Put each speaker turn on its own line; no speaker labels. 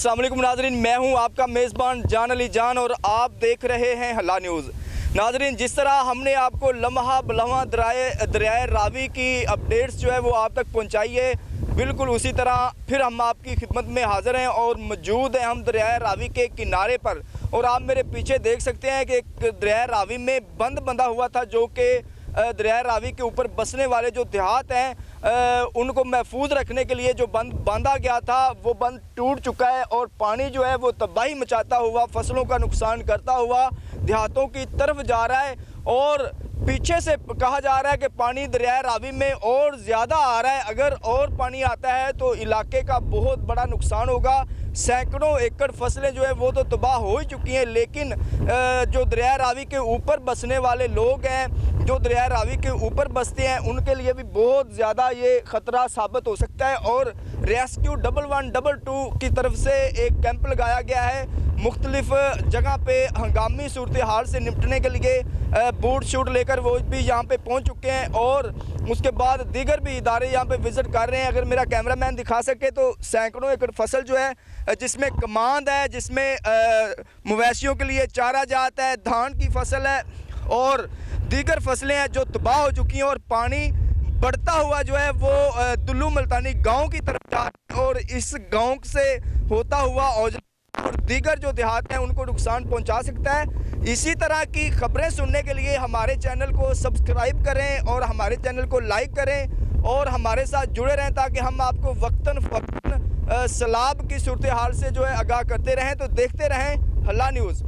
अस्सलाम वालेकुम नाजरीन, मैं हूं आपका मेज़बान जान अली जान और आप देख रहे हैं हल्ला न्यूज़। नाजरीन, जिस तरह हमने आपको लम्हा बलवा दरियाए रावी की अपडेट्स जो है वो आप तक पहुंचाई है, बिल्कुल उसी तरह फिर हम आपकी खिदमत में हाज़िर हैं और मौजूद हैं हम दरियाए रावी के किनारे पर। और आप मेरे पीछे देख सकते हैं कि एक दरियाए रावी में बंद बंधा हुआ था, जो कि दरियाए रावी के ऊपर बसने वाले जो देहात हैं उनको महफूज रखने के लिए जो बंद बांधा गया था वो बंद टूट चुका है और पानी जो है वो तबाही मचाता हुआ, फसलों का नुकसान करता हुआ देहातों की तरफ जा रहा है। और पीछे से कहा जा रहा है कि पानी दरियाए रावी में और ज़्यादा आ रहा है। अगर और पानी आता है तो इलाके का बहुत बड़ा नुकसान होगा। सैकड़ों एकड़ फसलें जो है वो तो तबाह हो ही चुकी हैं, लेकिन जो दरियाए रावी के ऊपर बसने वाले लोग हैं, जो दरियाए रावी के ऊपर बसते हैं, उनके लिए भी बहुत ज़्यादा ये ख़तरा साबित हो सकता है। और रेस्क्यू 1112 की तरफ से एक कैंप लगाया गया है मुख्तलिफ जगह पे हंगामी सूरत हाल से निपटने के लिए। बूट शूट लेकर वो भी यहाँ पे पहुँच चुके हैं और उसके बाद दीगर भी इदारे यहाँ पे विज़िट कर रहे हैं। अगर मेरा कैमरामैन दिखा सके तो सैकड़ों एकड़ फसल जो है, जिसमें कमांद है, जिसमें मवेशियों के लिए चारा जाता है, धान की फसल है और दीगर फसलें हैं जो तबाह हो चुकी हैं। और पानी बढ़ता हुआ जो है वो तुल्लू मुल्तानी गांव की तरफ जा रहा है और इस गांव से होता हुआ औजला और दीगर जो देहात हैं उनको नुकसान पहुंचा सकता है। इसी तरह की खबरें सुनने के लिए हमारे चैनल को सब्सक्राइब करें और हमारे चैनल को लाइक करें और हमारे साथ जुड़े रहें, ताकि हम आपको वक्तन फ़क्तन सैलाब की सूरत हाल से जो है आगाह करते रहें। तो देखते रहें हल्ला न्यूज़।